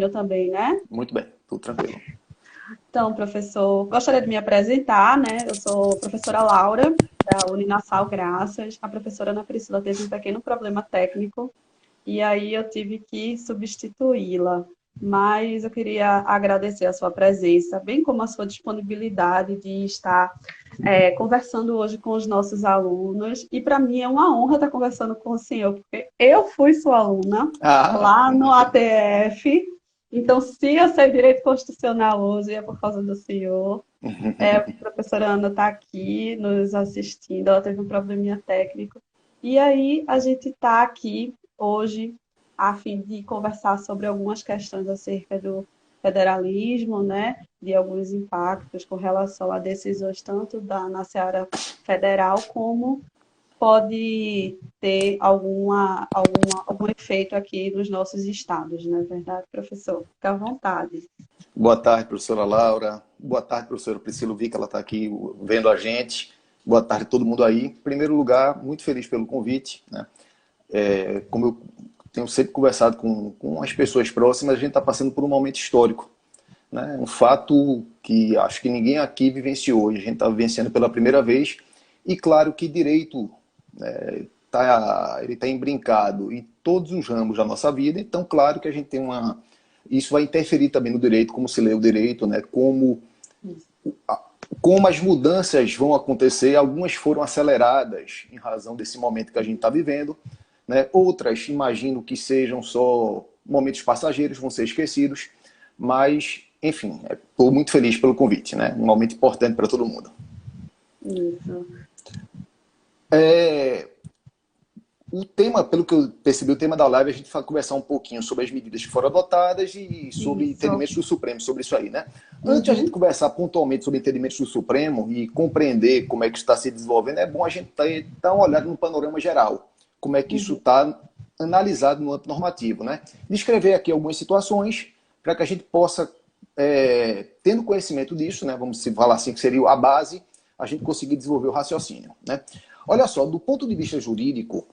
Eu também, né? Muito bem, tudo tranquilo. Então, professor, gostaria de me apresentar, né? Eu sou a professora Laura, da Uninassal Graças. A professora Ana Priscila teve um pequeno problema técnico e aí eu tive que substituí-la. Mas eu queria agradecer a sua presença, bem como a sua disponibilidade de estar conversando hoje com os nossos alunos. E para mim é uma honra estar conversando com o senhor, porque eu fui sua aluna Ah, lá no ATF. Então, se eu sei direito constitucional hoje, é por causa do senhor. A professora Ana está aqui nos assistindo, ela teve um probleminha técnico. E aí, a gente está aqui hoje a fim de conversar sobre algumas questões acerca do federalismo, né? De alguns impactos com relação a decisões tanto na seara federal como pode ter algum efeito aqui nos nossos estados, não é verdade, professor? Fique à vontade. boa tarde, professora Laura. Boa tarde, professora Priscila. Vi que ela está aqui vendo a gente. Boa tarde a todo mundo aí. Em primeiro lugar, muito feliz pelo convite, né? Como eu tenho sempre conversado com as pessoas próximas, a gente está passando por um momento histórico, né? Um fato que acho que ninguém aqui vivenciou. A gente está vivenciando pela primeira vez. E claro que direito ele está imbrincado em todos os ramos da nossa vida. Então, claro que a gente tem uma... Isso vai interferir também no direito, como se lê o direito, né? Como as mudanças vão acontecer. Algumas foram aceleradas em razão desse momento que a gente está vivendo, né? Outras, imagino que sejam só momentos passageiros, vão ser esquecidos. Mas, enfim, estou muito feliz pelo convite, né? Um momento importante para todo mundo. Isso. O tema, pelo que eu percebi, o tema da live, a gente vai conversar um pouquinho sobre as medidas que foram adotadas e sobre Isso. entendimentos do Supremo, sobre isso aí, né? Antes de a gente Uhum. conversar pontualmente sobre entendimentos do Supremo e compreender como é que isso está se desenvolvendo, é bom a gente dar uma olhada no panorama geral, como é que isso Uhum. está analisado no âmbito normativo, né? Descrever aqui algumas situações para que a gente possa, tendo conhecimento disso, né? Vamos falar assim, que seria a base, a gente conseguir desenvolver o raciocínio, né? Olha só, do ponto de vista jurídico,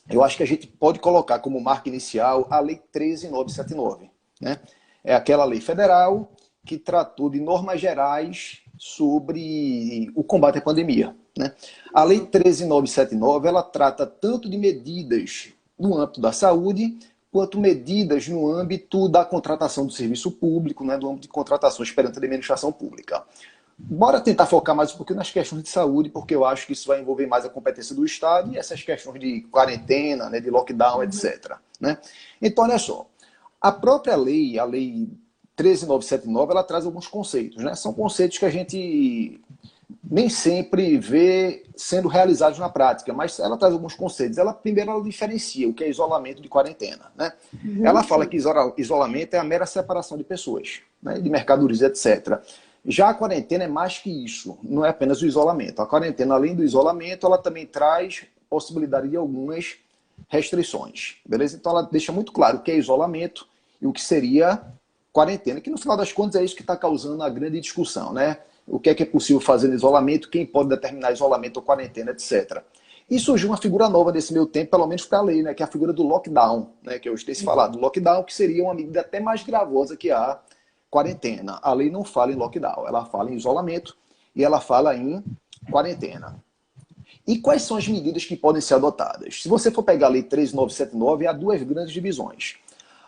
eu acho que a gente pode colocar como marca inicial a Lei 13.979, né? É aquela lei federal que tratou de normas gerais sobre o combate à pandemia, né? A Lei 13.979, ela trata tanto de medidas no âmbito da saúde, quanto medidas no âmbito da contratação do serviço público, né? Do âmbito de contratações perante a administração pública. Bora tentar focar mais um pouquinho nas questões de saúde, porque eu acho que isso vai envolver mais a competência do Estado e essas questões de quarentena, né, de lockdown, Uhum. etc. Né? Então, olha só, a própria lei, a Lei 13.979, ela traz alguns conceitos. Né? São conceitos que a gente nem sempre vê sendo realizados na prática, mas ela traz alguns conceitos. Primeiro, ela diferencia o que é isolamento de quarentena. Né? Ela Uhum. fala Sim. que isolamento é a mera separação de pessoas, né, de mercadorias, etc. Já a quarentena é mais que isso, não é apenas o isolamento. A quarentena, além do isolamento, ela também traz possibilidade de algumas restrições, beleza? Então ela deixa muito claro o que é isolamento e o que seria quarentena, que no final das contas é isso que está causando a grande discussão, né? O que é possível fazer no isolamento, quem pode determinar isolamento ou quarentena, etc. E surgiu uma figura nova nesse meio tempo, pelo menos para a lei, né? Que é a figura do lockdown, né? Que hoje tem se falado. O lockdown, que seria uma medida até mais gravosa que a quarentena. A lei não fala em lockdown, ela fala em isolamento e ela fala em quarentena. E quais são as medidas que podem ser adotadas? Se você for pegar a Lei 13.979, há duas grandes divisões.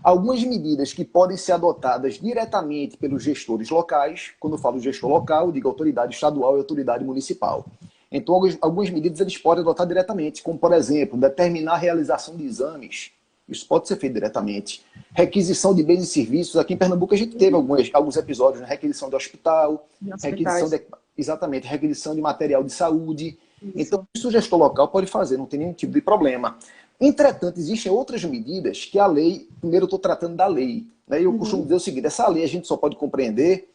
Algumas medidas que podem ser adotadas diretamente pelos gestores locais. Quando eu falo gestor local, digo autoridade estadual e autoridade municipal. Então, algumas medidas eles podem adotar diretamente, como, por exemplo, determinar a realização de exames. Isso pode ser feito diretamente. Requisição de bens e serviços. Aqui em Pernambuco a gente teve alguns episódios, né? Requisição de hospital, Em requisição hospitais. de, exatamente, requisição de material de saúde. Então, Isso. isso o gestor local pode fazer, não tem nenhum tipo de problema. Entretanto, existem outras medidas que a lei, primeiro eu estou tratando da lei, né? E eu costumo Uhum. dizer o seguinte, essa lei a gente só pode compreender,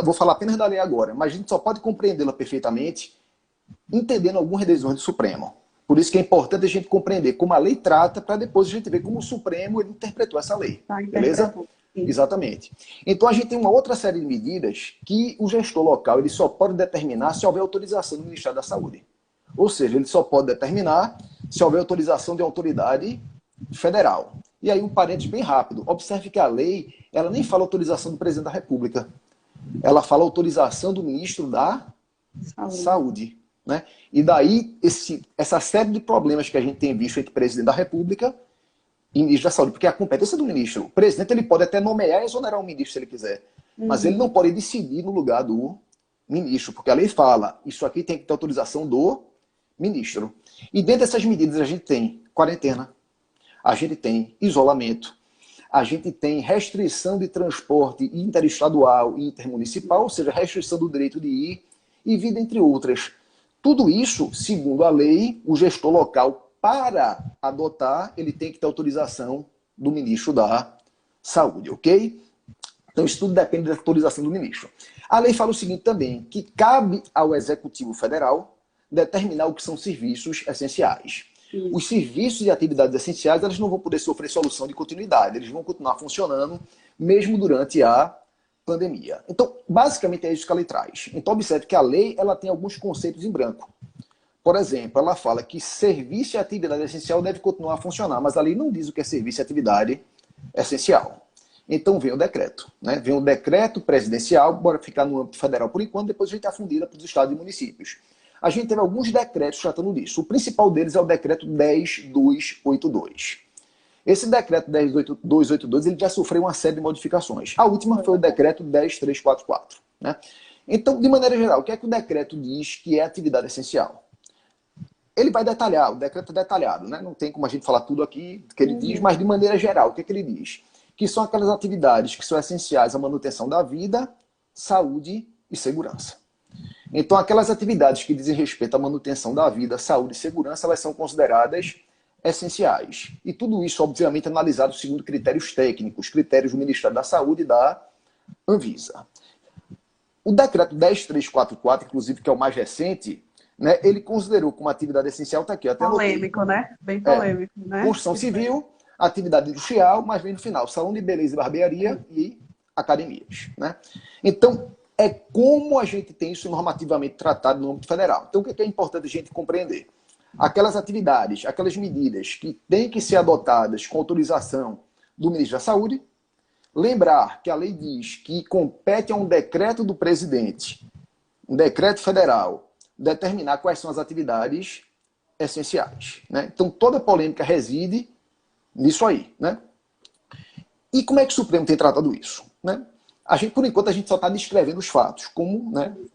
vou falar apenas da lei agora, mas a gente só pode compreendê-la perfeitamente entendendo algumas decisões do Supremo. Por isso que é importante a gente compreender como a lei trata, para depois a gente ver como o Supremo ele interpretou essa lei. Está Beleza? interpretando. Sim. Exatamente. Então a gente tem uma outra série de medidas que o gestor local ele só pode determinar se houver autorização do Ministério da Saúde. Ou seja, ele só pode determinar se houver autorização de autoridade federal. E aí um parênteses bem rápido. Observe que a lei, ela nem fala autorização do presidente da República. Ela fala autorização do ministro da Saúde. Né? E daí, essa série de problemas que a gente tem visto entre presidente da República e ministro da Saúde, porque a competência do ministro. O presidente ele pode até nomear e exonerar um ministro se ele quiser, mas ele não pode decidir no lugar do ministro, porque a lei fala, isso aqui tem que ter autorização do ministro. E dentro dessas medidas a gente tem quarentena, a gente tem isolamento, a gente tem restrição de transporte interestadual e intermunicipal, ou seja, restrição do direito de ir e vida, entre outras. Tudo isso, segundo a lei, o gestor local, para adotar, ele tem que ter autorização do ministro da Saúde, ok? Então, isso tudo depende da autorização do ministro. A lei fala o seguinte também, que cabe ao Executivo Federal determinar o que são serviços essenciais. Sim. Os serviços e atividades essenciais, elas não vão poder sofrer solução de continuidade, eles vão continuar funcionando mesmo durante a pandemia. Então, basicamente é isso que a lei traz. Então, observe que a lei ela tem alguns conceitos em branco. Por exemplo, ela fala que serviço e atividade essencial deve continuar a funcionar, mas a lei não diz o que é serviço e atividade essencial. Então vem o decreto. Né? Vem o decreto presidencial, bora ficar no âmbito federal por enquanto, depois a gente afundida para os estados e municípios. A gente teve alguns decretos tratando disso. O principal deles é o decreto 10.282. Esse decreto 10.282 ele já sofreu uma série de modificações. A última foi o decreto 10.344. Né? Então, de maneira geral, o que é que o decreto diz que é atividade essencial? Ele vai detalhar, o decreto é detalhado, né? Não tem como a gente falar tudo aqui que ele diz, mas de maneira geral, o que é que ele diz? Que são aquelas atividades que são essenciais à manutenção da vida, saúde e segurança. Então, aquelas atividades que dizem respeito à manutenção da vida, saúde e segurança, elas são consideradas essenciais. E tudo isso, obviamente, analisado segundo critérios técnicos, critérios do Ministério da Saúde e da Anvisa. O decreto 10.344, inclusive, que é o mais recente, né, ele considerou como atividade essencial, está aqui, até polêmico, né? Bem polêmico, né? Construção civil, atividade industrial, mas vem no final, salão de beleza e barbearia e academias. Né? Então, é como a gente tem isso normativamente tratado no âmbito federal. Então, o que é importante a gente compreender? Aquelas atividades, aquelas medidas que têm que ser adotadas com autorização do ministro da Saúde, lembrar que a lei diz que compete a um decreto do presidente, um decreto federal, determinar quais são as atividades essenciais. Né? Então, toda polêmica reside nisso aí. Né? E como é que o Supremo tem tratado isso? Né? Por enquanto, a gente só está descrevendo os fatos, como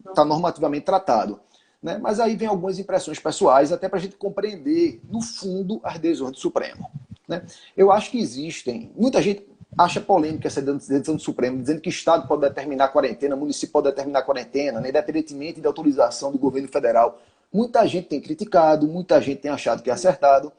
está normativamente tratado. Né? Mas aí vem algumas impressões pessoais, até para a gente compreender, no fundo, as decisões do Supremo. Né? Eu acho que existem... Muita gente acha polêmica essa decisão do Supremo, dizendo que o Estado pode determinar a quarentena, o município pode determinar a quarentena, né, independentemente da autorização do governo federal. Muita gente tem criticado, muita gente tem achado que é acertado,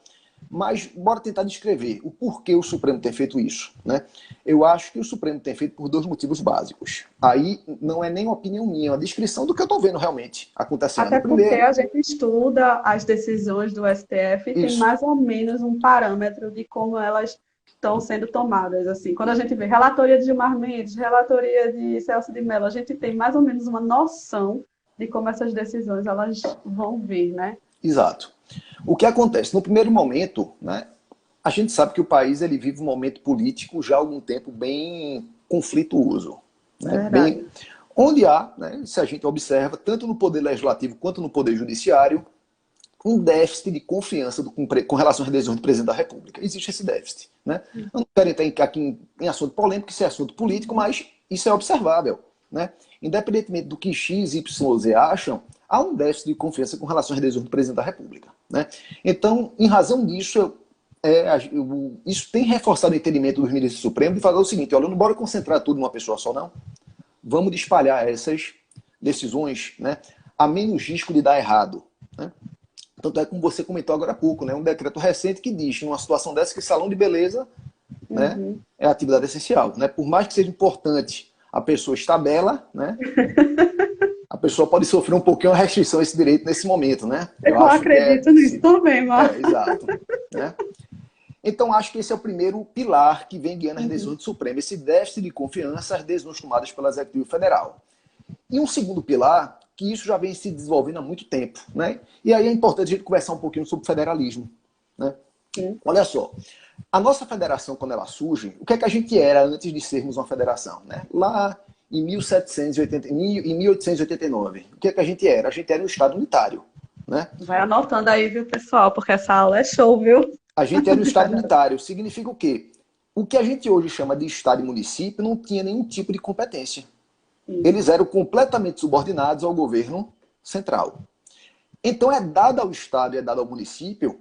mas bora tentar descrever o porquê o Supremo tem feito isso. Né? Eu acho que o Supremo tem feito por dois motivos básicos. Aí não é nem uma opinião minha, é uma descrição do que eu estou vendo realmente acontecendo. Até porque a gente estuda as decisões do STF e tem mais ou menos um parâmetro de como elas estão sendo tomadas. Assim, quando a gente vê relatoria de Gilmar Mendes, relatoria de Celso de Mello, a gente tem mais ou menos uma noção de como essas decisões elas vão vir, né? Exato. O que acontece? No primeiro momento, né, a gente sabe que o país ele vive um momento político já há algum tempo bem conflituoso. Né? Onde há, né, se a gente observa, tanto no poder legislativo quanto no poder judiciário, um déficit de confiança com relação às decisões do presidente da República. Existe esse déficit. Né? Eu não quero entrar aqui em assunto polêmico, isso é assunto político, mas isso é observável. Né? Independentemente do que X, Y, Z acham, há um déficit de confiança com relação às decisões do presidente da República. Né? Então, em razão disso, isso tem reforçado o entendimento dos ministros do Supremo de fazer o seguinte: olha, não bora concentrar tudo numa pessoa só, não. Vamos espalhar essas decisões, né, a menos risco de dar errado. Né? Tanto é como você comentou agora há pouco, né? Um decreto recente que diz, numa situação dessa, que salão de beleza né, é atividade essencial. Né? Por mais que seja importante a pessoa estar bela, né, a pessoa pode sofrer um pouquinho a restrição a esse direito nesse momento. Né? Eu acredito nisso também, Marcos. Exato. Né? Então, acho que esse é o primeiro pilar que vem guiando as decisões do Supremo, esse déficit de confiança às decisões tomadas pelo Executivo Federal. E um segundo pilar, que isso já vem se desenvolvendo há muito tempo. Né? E aí é importante a gente conversar um pouquinho sobre federalismo. Né? Olha só, a nossa federação, quando ela surge, o que é que a gente era antes de sermos uma federação, né? Lá em 1889, o que é que a gente era? A gente era um Estado unitário, né? Vai anotando aí, viu, pessoal? Porque essa aula é show, viu? A gente era um Estado unitário. Significa o quê? O que a gente hoje chama de Estado e município não tinha nenhum tipo de competência. Eles eram completamente subordinados ao governo central. Então é dado ao Estado e é dado ao município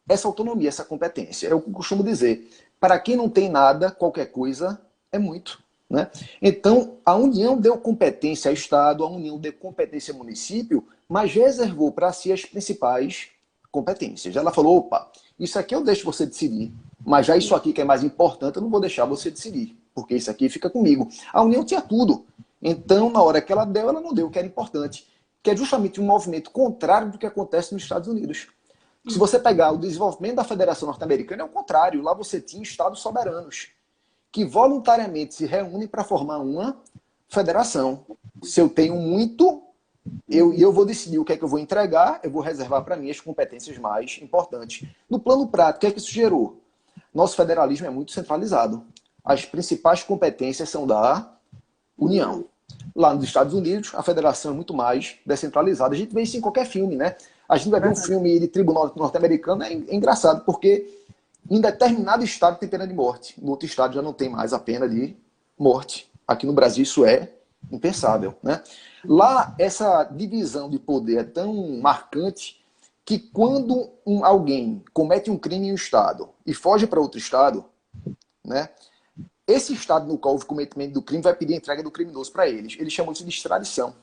essa autonomia, essa competência. Eu costumo dizer, para quem não tem nada, qualquer coisa é muito. Né? Então, a União deu competência ao Estado, a União deu competência ao município, mas reservou para si as principais competências. Ela falou, opa, isso aqui eu deixo você decidir, mas já isso aqui que é mais importante, eu não vou deixar você decidir, porque isso aqui fica comigo. A União tinha tudo. Então, na hora que ela deu, ela não deu o que era importante, que é justamente um movimento contrário do que acontece nos Estados Unidos. Se você pegar o desenvolvimento da Federação Norte-Americana, é o contrário. Lá você tinha estados soberanos, que voluntariamente se reúnem para formar uma federação. Se eu tenho muito, eu vou decidir o que é que eu vou entregar, eu vou reservar para mim as competências mais importantes. No plano prático, o que é que isso gerou? Nosso federalismo é muito centralizado. As principais competências são da União. Lá nos Estados Unidos, a federação é muito mais descentralizada. A gente vê isso em qualquer filme, né? A gente vai ver um filme de tribunal norte-americano, é engraçado, porque em determinado estado tem pena de morte. No outro estado já não tem mais a pena de morte. Aqui no Brasil isso é impensável, né? Lá, essa divisão de poder é tão marcante que quando alguém comete um crime em um estado e foge para outro estado, né? Esse estado no qual houve cometimento do crime vai pedir a entrega do criminoso para eles. Eles chamam isso de extradição.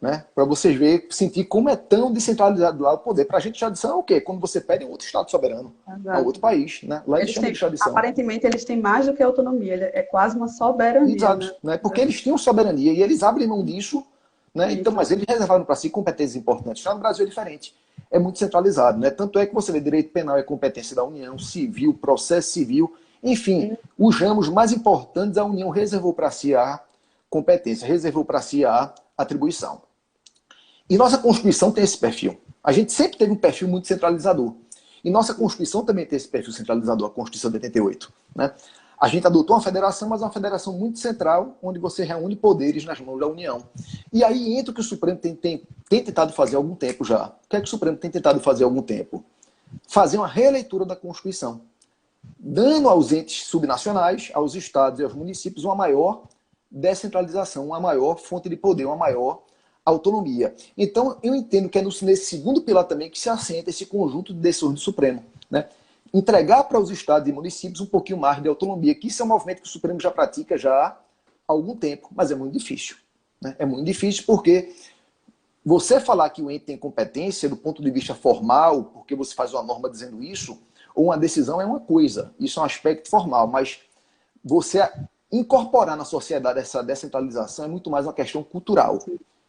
Né? Para vocês verem, sentir como é tão descentralizado lá o poder. Para a gente, extradição é o quê? Quando você pede um outro Estado soberano, a outro país. Né? Lá eles chamam de extradição. Aparentemente, eles têm mais do que autonomia. É quase uma soberania. Exato. Né? Porque eles tinham soberania e eles abrem mão disso. Né? Então, mas eles reservaram para si competências importantes. Já no Brasil é diferente. É muito centralizado. Né? Tanto é que você vê direito penal é competência da União, civil, processo civil. Enfim, os ramos mais importantes a União reservou para si a competência, reservou para si a atribuição. E nossa Constituição tem esse perfil. A gente sempre teve um perfil muito centralizador. E nossa Constituição também tem esse perfil centralizador, a Constituição de 88. Né? A gente adotou uma federação, mas uma federação muito central, onde você reúne poderes nas mãos da União. E aí entra o que o Supremo tem tentado fazer há algum tempo já. O que é que o Supremo tem tentado fazer há algum tempo? Fazer uma releitura da Constituição, dando aos entes subnacionais, aos estados e aos municípios, uma maior descentralização, uma maior fonte de poder, uma maior autonomia. Então, eu entendo que é nesse segundo pilar também que se assenta esse conjunto de decisões do Supremo. Né? Entregar para os estados e municípios um pouquinho mais de autonomia, que isso é um movimento que o Supremo já pratica já há algum tempo, mas é muito difícil. Né? É muito difícil porque você falar que o ente tem competência do ponto de vista formal, porque você faz uma norma dizendo isso, ou uma decisão é uma coisa, isso é um aspecto formal, mas você incorporar na sociedade essa descentralização é muito mais uma questão cultural.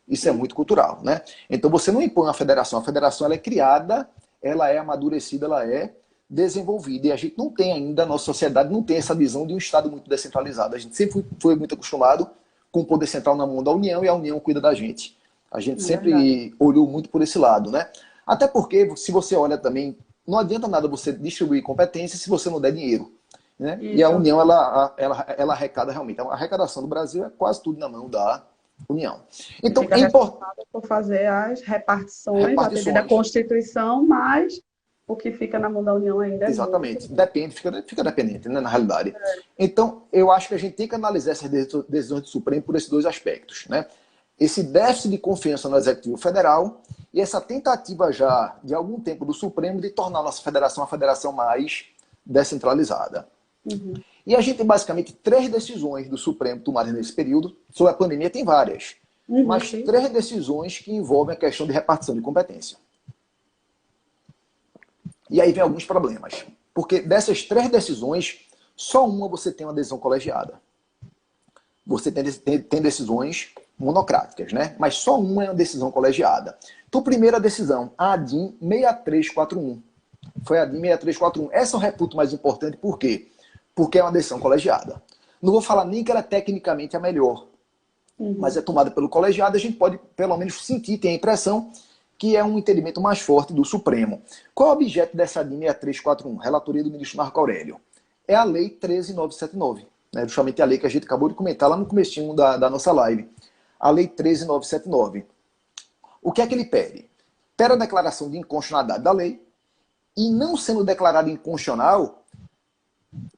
Isso é muito cultural, né? Então você não impõe uma federação. A federação ela é criada, ela é amadurecida, ela é desenvolvida. E a gente não tem ainda, a nossa sociedade não tem essa visão de um Estado muito descentralizado. A gente sempre foi muito acostumado com o poder central na mão da União e a União cuida da gente. A gente sempre olhou muito por esse lado, né? Até porque, se você olha também, não adianta nada você distribuir competências se você não der dinheiro. Né? E a União, ela arrecada realmente. A arrecadação do Brasil é quase tudo na mão da União. Então, é importante por fazer as repartições da Constituição, mas o que fica na mão da União ainda é exatamente. Depende, fica dependente, né, na realidade. Então, eu acho que a gente tem que analisar essas decisões do Supremo por esses dois aspectos. Né? Esse déficit de confiança no Executivo Federal e essa tentativa já de algum tempo do Supremo de tornar a nossa federação uma federação mais descentralizada. E a gente tem basicamente 3 decisões do Supremo tomadas nesse período. Sobre a pandemia tem várias. Mas 3 decisões que envolvem a questão de repartição de competência. E aí vem alguns problemas. Porque dessas 3 decisões, só uma você tem uma decisão colegiada. Você tem decisões monocráticas, né? Mas só uma é uma decisão colegiada. Então, primeira decisão, a ADIM 6341. Foi a ADIM 6341. Essa eu reputo mais importante, por quê? Porque é uma decisão colegiada. Não vou falar nem que ela é tecnicamente a melhor, mas é tomada pelo colegiado, a gente pode pelo menos sentir, ter a impressão que é um entendimento mais forte do Supremo. Qual é o objeto dessa DIN 6341, relatoria do ministro Marco Aurélio? É a Lei 13.979, né? Justamente a lei que a gente acabou de comentar lá no comecinho da nossa live. A Lei 13.979. O que é que ele pede? Pede a declaração de inconstitucionalidade da lei e, não sendo declarada inconstitucional,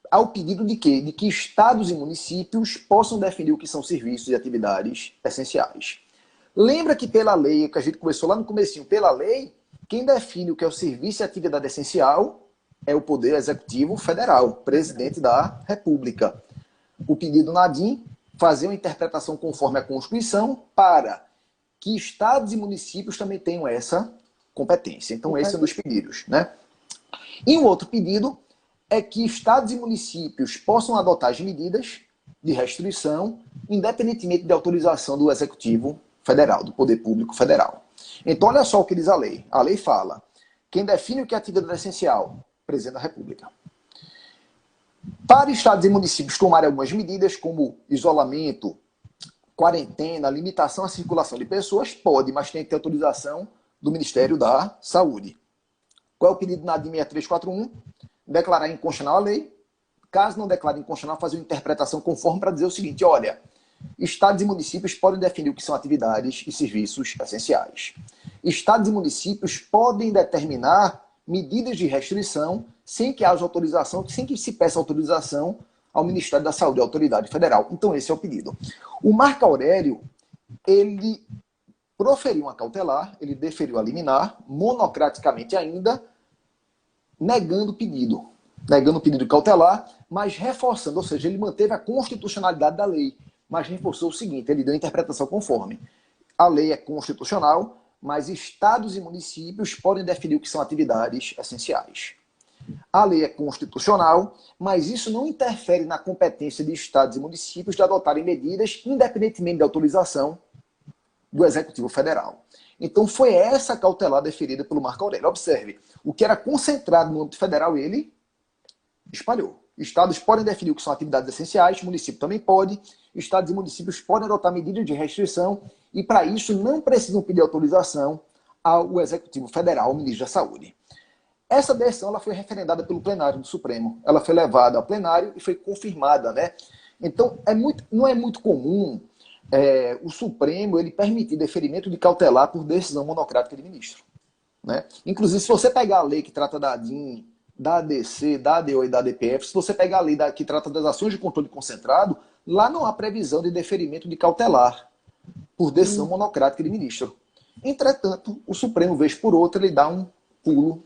ao pedido de quê? De que estados e municípios possam definir o que são serviços e atividades essenciais. Lembra que pela lei, que a gente começou lá no comecinho, pela lei, quem define o que é o serviço e atividade essencial é o Poder Executivo Federal, presidente da República. O pedido na DIN, fazer uma interpretação conforme a Constituição para que estados e municípios também tenham essa competência. Então, esse é um dos pedidos, né? E um outro pedido é que estados e municípios possam adotar as medidas de restrição, independentemente de autorização do Executivo Federal, do Poder Público Federal. Então, olha só o que diz a lei. A lei fala: quem define o que é atividade essencial? Presidente da República. Para estados e municípios tomarem algumas medidas, como isolamento, quarentena, limitação à circulação de pessoas, pode, mas tem que ter autorização do Ministério da Saúde. Qual é o pedido na DIN 6341? Declarar inconstitucional a lei. Caso não declare inconstitucional, fazer uma interpretação conforme para dizer o seguinte: olha, estados e municípios podem definir o que são atividades e serviços essenciais. Estados e municípios podem determinar medidas de restrição sem que haja autorização, sem que se peça autorização ao Ministério da Saúde, à autoridade federal. Então, esse é o pedido. O Marco Aurélio, ele proferiu uma cautelar, ele deferiu a liminar, monocraticamente ainda, negando o pedido cautelar, mas reforçando, ou seja, ele manteve a constitucionalidade da lei, mas reforçou o seguinte: ele deu a interpretação conforme. A lei é constitucional, mas estados e municípios podem definir o que são atividades essenciais. A lei é constitucional, mas isso não interfere na competência de estados e municípios de adotarem medidas, independentemente da autorização do Executivo Federal. Então, foi essa cautelar deferida pelo Marco Aurélio. Observe, o que era concentrado no âmbito federal, ele espalhou. Estados podem definir o que são atividades essenciais, o município também pode, estados e municípios podem adotar medidas de restrição e, para isso, não precisam pedir autorização ao Executivo Federal, ao ministro da Saúde. Essa decisão ela foi referendada pelo plenário do Supremo. Ela foi levada ao plenário e foi confirmada, né? Então, não é muito comum o Supremo ele permitir deferimento de cautelar por decisão monocrática de ministro, né? Inclusive, se você pegar a lei que trata da DIN, da ADC, da ADO e da ADPF, se você pegar a lei que trata das ações de controle concentrado, lá não há previsão de deferimento de cautelar por decisão monocrática de ministro. Entretanto, o Supremo, vez por outra, ele dá um pulo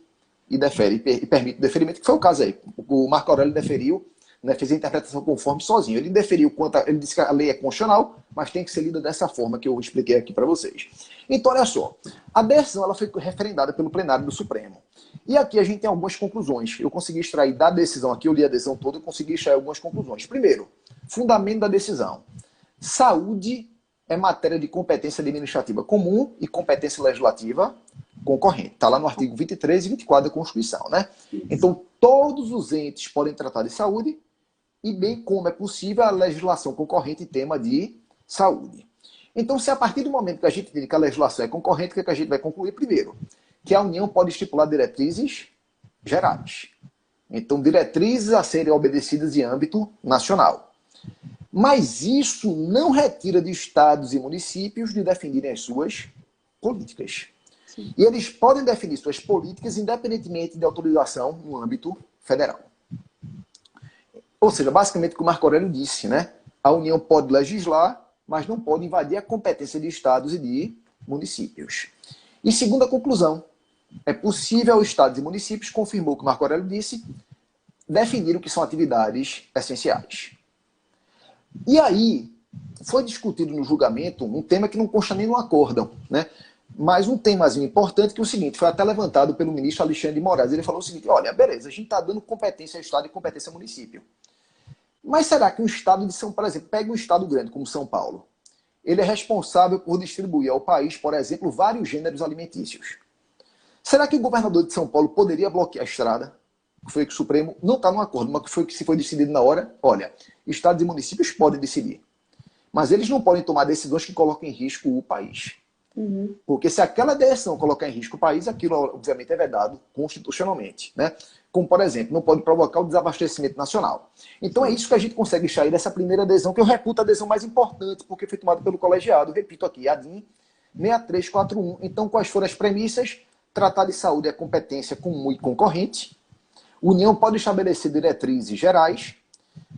e defere, e permite o deferimento, que foi o caso aí. O Marco Aurélio deferiu, né, fez a interpretação conforme sozinho. Ele deferiu ele disse que a lei é constitucional, mas tem que ser lida dessa forma que eu expliquei aqui para vocês. Então, olha só, a decisão ela foi referendada pelo plenário do Supremo. E aqui a gente tem algumas conclusões. Eu consegui extrair da decisão aqui, eu li a decisão toda, eu consegui extrair algumas conclusões. Primeiro, fundamento da decisão. Saúde é matéria de competência administrativa comum e competência legislativa concorrente. Está lá no artigo 23 e 24 da Constituição, né? Então, todos os entes podem tratar de saúde e bem como é possível a legislação concorrente em tema de saúde. Então, se a partir do momento que a gente entende que a legislação é concorrente, o que a gente vai concluir primeiro? Que a União pode estipular diretrizes gerais. Então, diretrizes a serem obedecidas em âmbito nacional. Mas isso não retira de estados e municípios de definirem as suas políticas. Sim. E eles podem definir suas políticas independentemente de autorização no âmbito federal. Ou seja, basicamente o que o Marco Aurélio disse, né? A União pode legislar, mas não pode invadir a competência de estados e de municípios. E segunda conclusão, é possível aos estados e municípios, confirmou o que o Marco Aurélio disse, definir o que são atividades essenciais. E aí, foi discutido no julgamento um tema que não consta nem no acórdão, né? Mas um temazinho importante que é o seguinte, foi até levantado pelo ministro Alexandre de Moraes. Ele falou o seguinte: olha, beleza, a gente está dando competência ao Estado e competência ao município. Mas será que um Estado de São Paulo, por exemplo, pega um Estado grande como São Paulo, ele é responsável por distribuir ao país, por exemplo, vários gêneros alimentícios. Será que o governador de São Paulo poderia bloquear a estrada? Foi que o Supremo não está no acordo, mas que foi que se foi decidido na hora. Olha, estados e municípios podem decidir, mas eles não podem tomar decisões que coloquem em risco o país. Uhum. Porque se aquela decisão colocar em risco o país, aquilo, obviamente, é vedado constitucionalmente, né? Como, por exemplo, não pode provocar o desabastecimento nacional. Então é isso que a gente consegue extrair dessa primeira adesão, que eu reputo a adesão mais importante, porque foi tomada pelo colegiado. Repito aqui, a DIN 6341. Então, quais foram as premissas? Tratar de saúde é competência comum e concorrente. União pode estabelecer diretrizes gerais,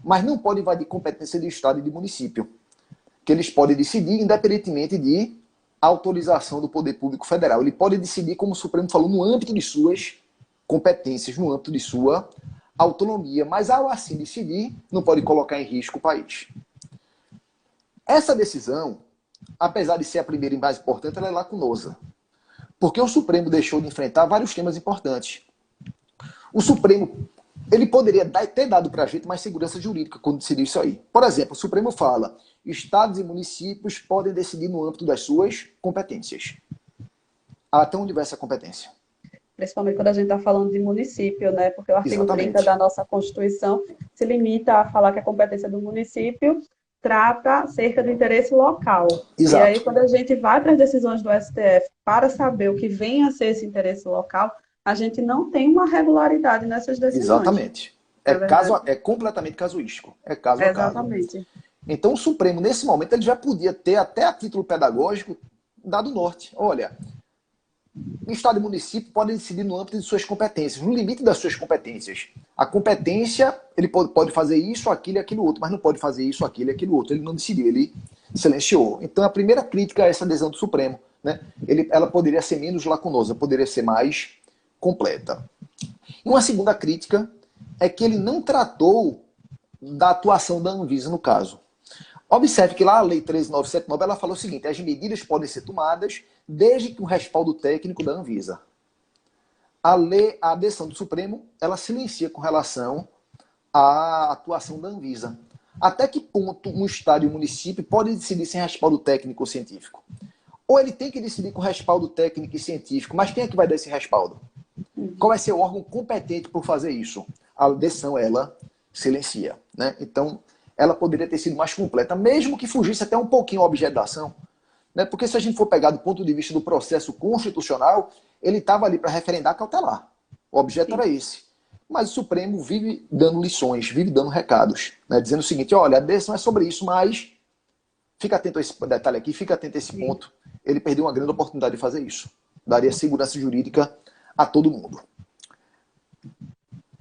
mas não pode invadir competência de Estado e de município, que eles podem decidir independentemente de autorização do Poder Público Federal. Ele pode decidir, como o Supremo falou, no âmbito de suas competências, no âmbito de sua autonomia, mas ao assim decidir, não pode colocar em risco o país. Essa decisão, apesar de ser a primeira e mais importante, ela é lacunosa, porque o Supremo deixou de enfrentar vários temas importantes. O Supremo, ele poderia ter dado para a gente mais segurança jurídica quando decidiu isso aí. Por exemplo, o Supremo fala: estados e municípios podem decidir no âmbito das suas competências. Até onde vai essa competência? Principalmente quando a gente está falando de município, né? Porque o artigo 30 Exatamente. da nossa Constituição se limita a falar que a competência do município trata acerca do interesse local. E aí, Exato. quando a gente vai para as decisões do STF para saber o que vem a ser esse interesse local, a gente não tem uma regularidade nessas decisões. Exatamente. É verdade? É completamente casuístico. É caso a caso. Exatamente. Então, o Supremo, nesse momento, ele já podia ter, até a título pedagógico, dado norte. Olha, o Estado e o município podem decidir no âmbito de suas competências, no limite das suas competências. A competência, ele pode fazer isso, aquilo e aquilo outro, mas não pode fazer isso, aquilo e aquilo outro. Ele não decidiu, ele silenciou. Então, a primeira crítica a essa decisão do Supremo, né? Ela poderia ser menos lacunosa, poderia ser mais completa. E uma segunda crítica é que ele não tratou da atuação da Anvisa no caso. Observe que lá a Lei 13.979 ela falou o seguinte: as medidas podem ser tomadas desde que o respaldo técnico da Anvisa. A decisão do Supremo ela silencia com relação à atuação da Anvisa. Até que ponto um Estado e um município podem decidir sem respaldo técnico ou científico? Ou ele tem que decidir com respaldo técnico e científico, mas quem é que vai dar esse respaldo? Qual vai ser o órgão competente por fazer isso? A decisão, ela silencia, né? Então, ela poderia ter sido mais completa, mesmo que fugisse até um pouquinho ao objeto da ação, né? Porque se a gente for pegar do ponto de vista do processo constitucional, ele estava ali para referendar cautelar. O objeto era esse. Mas o Supremo vive dando lições, vive dando recados, né? Dizendo o seguinte: olha, a decisão é sobre isso, mas fica atento a esse detalhe aqui, fica atento a esse ponto. Ele perdeu uma grande oportunidade de fazer isso. Daria segurança jurídica a todo mundo.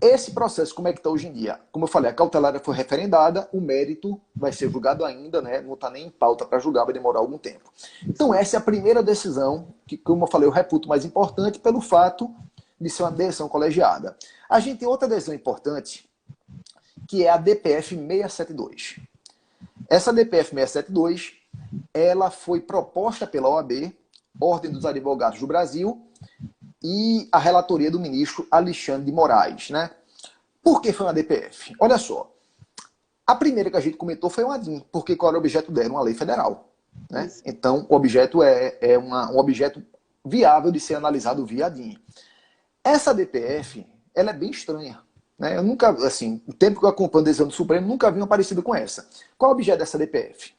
Esse processo, como é que está hoje em dia? Como eu falei, a cautelar foi referendada, o mérito vai ser julgado ainda, né? Não está nem em pauta para julgar, vai demorar algum tempo. Então essa é a primeira decisão, que, como eu falei, eu reputo mais importante pelo fato de ser uma decisão colegiada. A gente tem outra decisão importante, que é a DPF 672. Essa DPF 672, ela foi proposta pela OAB, Ordem dos Advogados do Brasil, e a relatoria do ministro Alexandre de Moraes, né? Por que foi uma DPF? Olha só, a primeira que a gente comentou foi uma DIN, porque qual era o objeto dela? Uma lei federal, né? Então, o objeto é um objeto viável de ser analisado via DIN. Essa DPF, ela é bem estranha, né? Eu nunca, assim, o tempo que eu acompanho a decisão do Supremo, nunca vi uma parecida com essa. Qual é o objeto dessa DPF?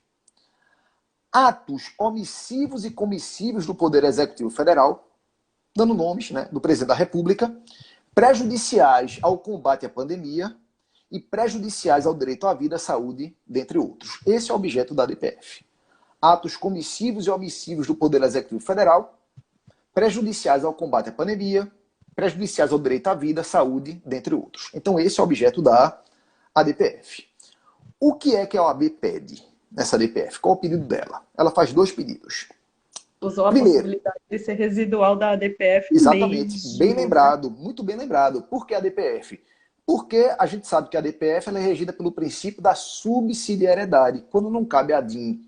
Atos omissivos e comissivos do Poder Executivo Federal, dando nomes, né, do presidente da República, prejudiciais ao combate à pandemia e prejudiciais ao direito à vida, à saúde, dentre outros. Esse é o objeto da DPF. Atos comissivos e omissivos do Poder Executivo Federal, prejudiciais ao combate à pandemia, prejudiciais ao direito à vida, à saúde, dentre outros. Então esse é o objeto da ADPF. O que é que a OAB pede nessa DPF? Qual é o pedido dela? Ela faz dois pedidos. Usou a Primeiro, possibilidade de ser residual da ADPF exatamente, bem mesmo, né? lembrado, muito bem lembrado. Por que a DPF? Porque a gente sabe que a DPF ela é regida pelo princípio da subsidiariedade. Quando não cabe a DIN,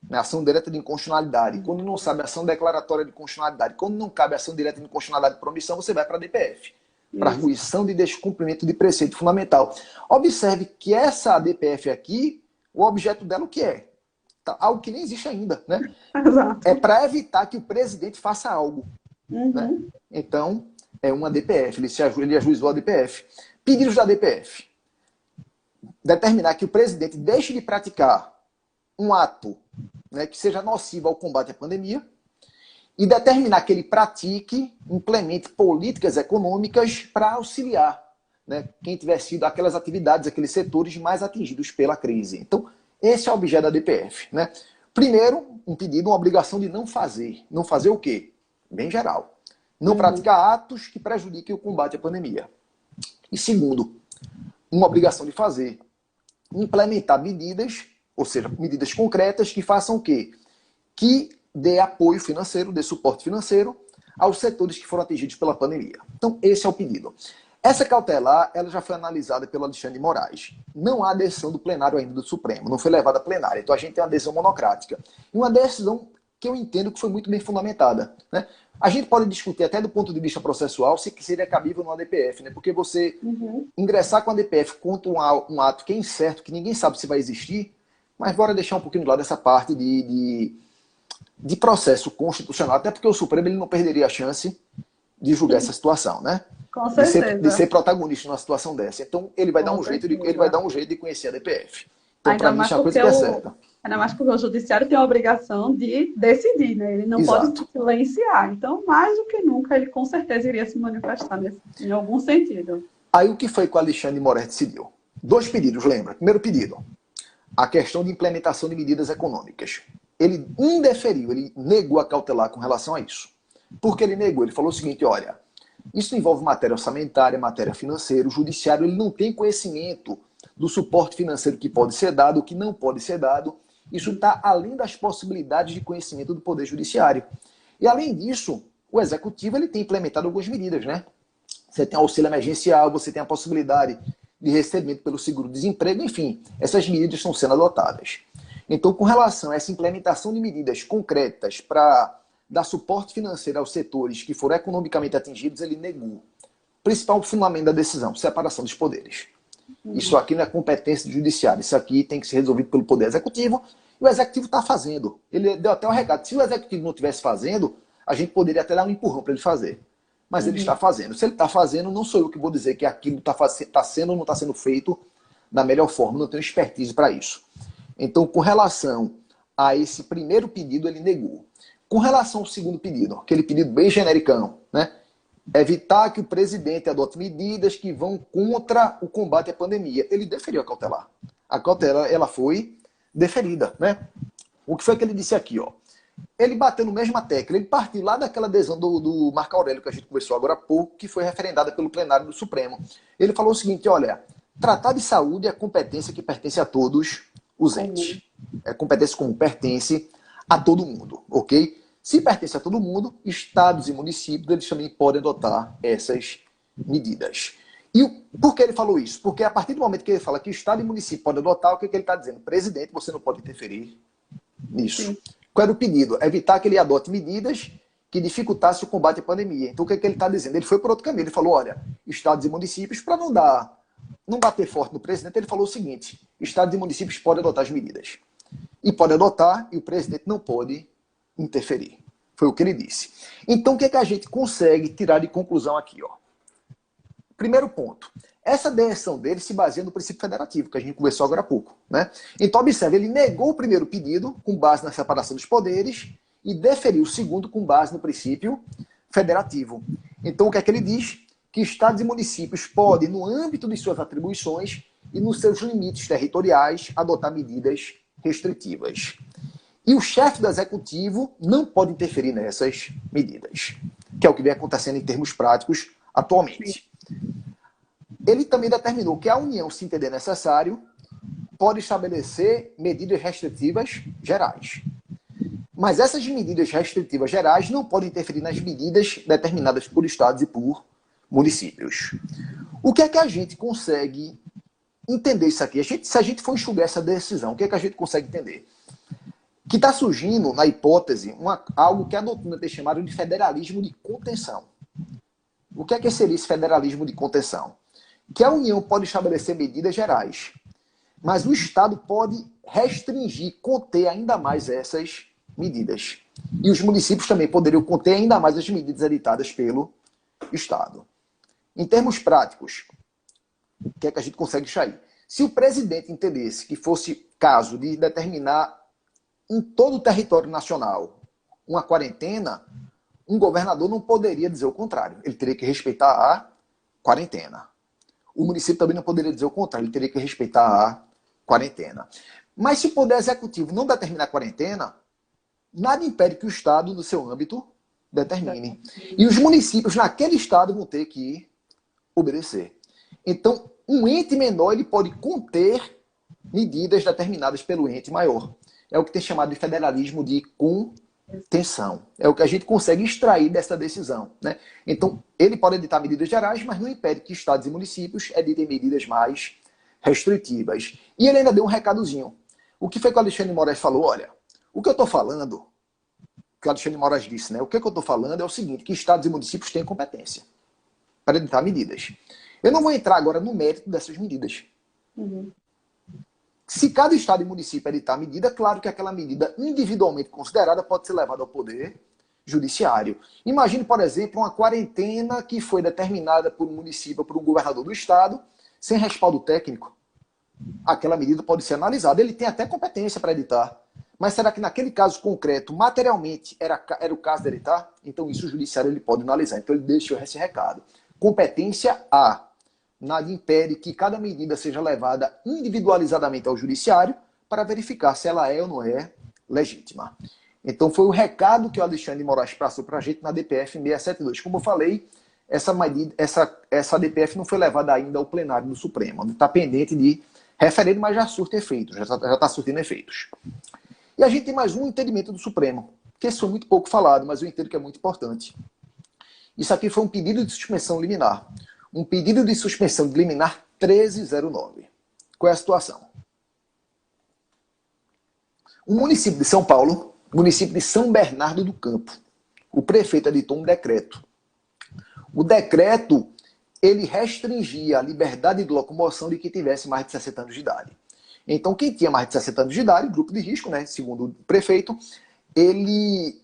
né, ação direta de inconstitucionalidade, quando não sabe ação declaratória de constitucionalidade, quando não cabe ação direta de inconstitucionalidade por omissão, você vai para a DPF, para arguição de descumprimento de preceito fundamental. Observe que essa DPF aqui, o objeto dela o que é? Algo que nem existe ainda, né? Exato. É para evitar que o presidente faça algo. Né? Então, é uma DPF, ele ajuizou a DPF. Pedidos da DPF. Determinar que o presidente deixe de praticar um ato, né, que seja nocivo ao combate à pandemia e determinar que ele pratique, implemente políticas econômicas para auxiliar, né, quem tiver sido aquelas atividades, aqueles setores mais atingidos pela crise. Então, esse é o objeto da DPF. Né? Primeiro, um pedido, uma obrigação de não fazer. Não fazer o quê? Bem geral. Não praticar atos que prejudiquem o combate à pandemia. E segundo, uma obrigação de fazer. Implementar medidas, ou seja, medidas concretas que façam o quê? Que dê apoio financeiro, dê suporte financeiro aos setores que foram atingidos pela pandemia. Então, esse é o pedido. Essa cautelar, ela já foi analisada pelo Alexandre de Moraes. Não há adesão do plenário ainda do Supremo, não foi levada a plenária. Então, a gente tem uma adesão monocrática. E uma decisão que eu entendo que foi muito bem fundamentada. Né? A gente pode discutir até do ponto de vista processual se seria cabível no ADPF, né? Porque você ingressar com a ADPF contra um ato que é incerto, que ninguém sabe se vai existir, mas bora deixar um pouquinho do lado essa parte de processo constitucional, até porque o Supremo ele não perderia a chance de julgar essa situação, né? Com certeza. De ser protagonista numa situação dessa. Então, ele vai dar um jeito de conhecer a DPF. Então, para mim, isso é uma coisa que é certa. Ainda mais porque o judiciário tem a obrigação de decidir, né? Ele não pode silenciar. Então, mais do que nunca, ele com certeza iria se manifestar em algum sentido. Aí, o que foi que o Alexandre de Moraes decidiu? 2 pedidos, lembra? Primeiro pedido, a questão de implementação de medidas econômicas. Ele indeferiu, ele negou a cautelar com relação a isso. Por que ele negou? Ele falou o seguinte, olha, isso envolve matéria orçamentária, matéria financeira, o judiciário ele não tem conhecimento do suporte financeiro que pode ser dado, o que não pode ser dado. Isso está além das possibilidades de conhecimento do Poder Judiciário. E além disso, o Executivo ele tem implementado algumas medidas, né? Você tem auxílio emergencial, você tem a possibilidade de recebimento pelo seguro-desemprego, enfim, essas medidas estão sendo adotadas. Então, com relação a essa implementação de medidas concretas para dar suporte financeiro aos setores que foram economicamente atingidos, ele negou. Principal fundamento da decisão, separação dos poderes. Isso aqui não é competência do judiciário, isso aqui tem que ser resolvido pelo Poder Executivo, e o Executivo está fazendo. Ele deu até um recado, se o Executivo não estivesse fazendo, a gente poderia até dar um empurrão para ele fazer. Mas ele está fazendo. Se ele está fazendo, não sou eu que vou dizer que aquilo está sendo ou não está sendo feito da melhor forma, não tenho expertise para isso. Então, com relação a esse primeiro pedido, ele negou. Com relação ao segundo pedido, aquele pedido bem genericão, né? Evitar que o presidente adote medidas que vão contra o combate à pandemia. Ele deferiu a cautelar. A cautelar ela foi deferida, né? O que foi que ele disse aqui, ó? Ele bateu no mesma tecla, ele partiu lá daquela adesão do Marco Aurélio que a gente conversou agora há pouco, que foi referendada pelo plenário do Supremo. Ele falou o seguinte, olha, tratar de saúde é competência que pertence a todos os entes. É competência como pertence a todo mundo, ok? Se pertence a todo mundo, estados e municípios, eles também podem adotar essas medidas. E por que ele falou isso? Porque a partir do momento que ele fala que o estado e município podem adotar, o que ele está dizendo? Presidente, você não pode interferir nisso. Sim. Qual era o pedido? Evitar que ele adote medidas que dificultassem o combate à pandemia. Então o que ele está dizendo? Ele foi por outro caminho. Ele falou, olha, estados e municípios, para não bater forte no presidente, ele falou o seguinte, estados e municípios podem adotar as medidas. E pode adotar, e o presidente não pode interferir. Foi o que ele disse. Então, o que a gente consegue tirar de conclusão aqui? Ó? Primeiro ponto. Essa decisão dele se baseia no princípio federativo, que a gente conversou agora há pouco. Né? Então, observe, ele negou o primeiro pedido com base na separação dos poderes e deferiu o segundo com base no princípio federativo. Então, o que é que ele diz? Que estados e municípios podem, no âmbito de suas atribuições e nos seus limites territoriais, adotar medidas restritivas. E o chefe do executivo não pode interferir nessas medidas, que é o que vem acontecendo em termos práticos atualmente. Ele também determinou que a União, se entender necessário, pode estabelecer medidas restritivas gerais. Mas essas medidas restritivas gerais não podem interferir nas medidas determinadas por estados e por municípios. O que é que a gente consegue entender isso aqui? Se a gente for enxugar essa decisão, o que é que a gente consegue entender? Que está surgindo, na hipótese, algo que a doutrina tem chamado de federalismo de contenção. O que é que seria esse federalismo de contenção? Que a União pode estabelecer medidas gerais, mas o Estado pode restringir, conter ainda mais essas medidas. E os municípios também poderiam conter ainda mais as medidas editadas pelo Estado. Em termos práticos, o que é que a gente consegue extrair? Se o presidente entendesse que fosse caso de determinar em todo o território nacional uma quarentena, um governador não poderia dizer o contrário. Ele teria que respeitar a quarentena. O município também não poderia dizer o contrário. Ele teria que respeitar a quarentena. Mas se o Poder Executivo não determinar a quarentena, nada impede que o Estado, no seu âmbito, determine. E os municípios, naquele Estado, vão ter que obedecer. Então, um ente menor ele pode conter medidas determinadas pelo ente maior. É o que tem chamado de federalismo de contenção. É o que a gente consegue extrair dessa decisão, né? Então, ele pode editar medidas gerais, mas não impede que estados e municípios editem medidas mais restritivas. E ele ainda deu um recadozinho. O que foi que o Alexandre de Moraes falou? Olha, o que eu estou falando, que o Alexandre de Moraes disse, né? O que eu estou falando é o seguinte, que estados e municípios têm competência para editar medidas. Eu não vou entrar agora no mérito dessas medidas. Uhum. Se cada estado e município editar medida, claro que aquela medida individualmente considerada pode ser levada ao poder judiciário. Imagine, por exemplo, uma quarentena que foi determinada por um município ou por um governador do estado, sem respaldo técnico. Aquela medida pode ser analisada. Ele tem até competência para editar. Mas será que naquele caso concreto, materialmente, era o caso de editar? Então isso o judiciário ele pode analisar. Então ele deixou esse recado. Competência A. Nada impede que cada medida seja levada individualizadamente ao judiciário para verificar se ela é ou não é legítima. Então foi o recado que o Alexandre de Moraes passou para a gente na DPF 672. Como eu falei, essa DPF não foi levada ainda ao plenário do Supremo. Está pendente de referendo, mas já surte efeitos, já está surtindo efeitos. E a gente tem mais um entendimento do Supremo, que isso foi muito pouco falado, mas eu entendo que é muito importante. Isso aqui foi um pedido de suspensão liminar. Um pedido de suspensão liminar 1309. Qual é a situação? O município de São Paulo, município de São Bernardo do Campo, o prefeito editou um decreto. O decreto, ele restringia a liberdade de locomoção de quem tivesse mais de 60 anos de idade. Então, quem tinha mais de 60 anos de idade, grupo de risco, né, segundo o prefeito, ele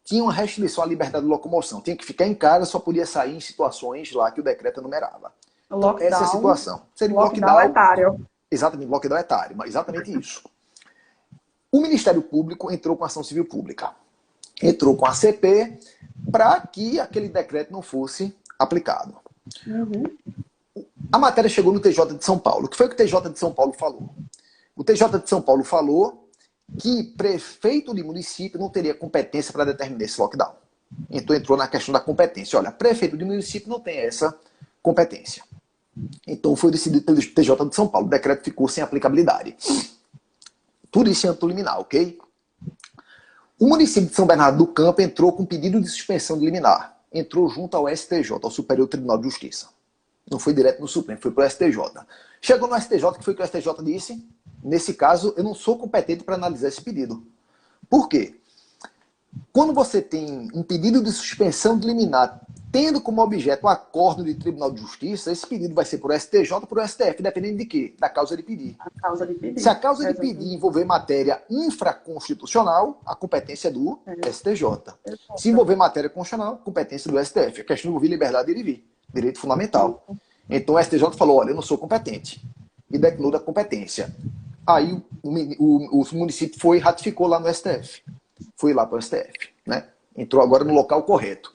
tinha uma restrição à liberdade de locomoção. Tinha que ficar em casa, só podia sair em situações lá que o decreto enumerava. Então, essa é a situação. Seria um lockdown etário. Exatamente, lockdown etário, mas exatamente isso. O Ministério Público entrou com ação civil pública. Entrou com a CP para que aquele decreto não fosse aplicado. Uhum. A matéria chegou no TJ de São Paulo. O que foi que o TJ de São Paulo falou? O TJ de São Paulo falou que prefeito de município não teria competência para determinar esse lockdown. Então entrou na questão da competência. Olha, prefeito de município não tem essa competência. Então foi decidido pelo TJ de São Paulo. O decreto ficou sem aplicabilidade. Tudo isso em âmbito liminar, ok? O município de São Bernardo do Campo entrou com pedido de suspensão de liminar. Entrou junto ao STJ, ao Superior Tribunal de Justiça. Não foi direto no Supremo, foi para o STJ. Chegou no STJ, o que foi que o STJ disse? Nesse caso, eu não sou competente para analisar esse pedido. Por quê? Quando você tem um pedido de suspensão de liminar, tendo como objeto o acordo de Tribunal de Justiça, esse pedido vai ser por STJ ou por STF, dependendo de quê? Da causa de pedir. A causa de pedir. Se a causa de pedir envolver matéria infraconstitucional, a competência é do STJ. Se envolver matéria constitucional, competência do STF. A questão de envolver liberdade de ir e vir, direito fundamental. Então o STJ falou, olha, eu não sou competente. E declarou da competência. Aí o município foi e ratificou lá no STF. Foi lá para o STF. Né? Entrou agora no local correto.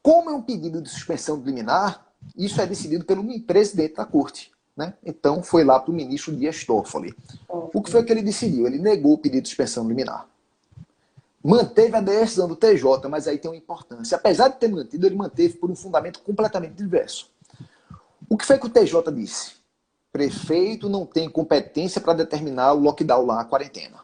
Como é um pedido de suspensão liminar, isso é decidido pelo presidente da corte. Né? Então foi lá para o ministro Dias Toffoli. O que foi que ele decidiu? Ele negou o pedido de suspensão liminar. Manteve a decisão do TJ, mas aí tem uma importância. Apesar de ter mantido, ele manteve por um fundamento completamente diverso. O que foi que o TJ disse? Prefeito não tem competência para determinar o lockdown lá, a quarentena.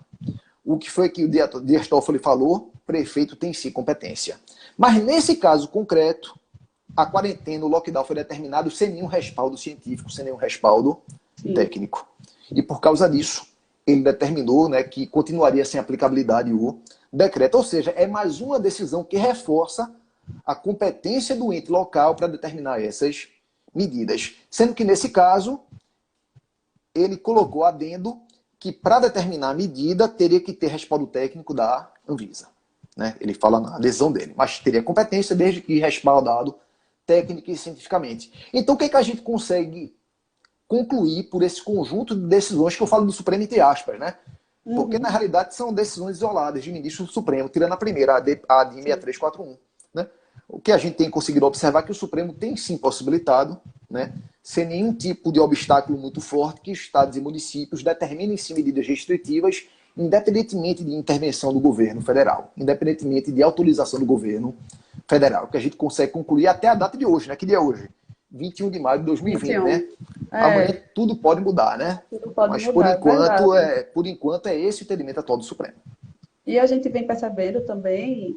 O que foi que o Dias Toffoli falou? Prefeito tem sim competência. Mas nesse caso concreto, a quarentena, o lockdown foi determinado sem nenhum respaldo científico, sem nenhum respaldo técnico. E por causa disso, ele determinou, né, que continuaria sem aplicabilidade o decreto. Ou seja, é mais uma decisão que reforça a competência do ente local para determinar essas medidas. Sendo que, nesse caso, ele colocou adendo que para determinar a medida teria que ter respaldo técnico da Anvisa. Né? Ele fala na decisão dele, mas teria competência desde que respaldado técnica e cientificamente. Então, o que é que a gente consegue concluir por esse conjunto de decisões que eu falo do Supremo entre aspas, né? Porque, na realidade, são decisões isoladas de ministro do Supremo, tirando a primeira, a de 6341. né? O que a gente tem conseguido observar é que o Supremo tem sim possibilitado, né, sem nenhum tipo de obstáculo muito forte, que estados e municípios determinem sim medidas restritivas, independentemente de intervenção do governo federal, independentemente de autorização do governo federal, que a gente consegue concluir até a data de hoje, né? Que dia é hoje? 21 de maio de 2020, 21. né? Amanhã tudo pode mudar, né? Tudo pode Mas mudar, é verdade. por enquanto é esse o entendimento atual do Supremo. E a gente vem percebendo também,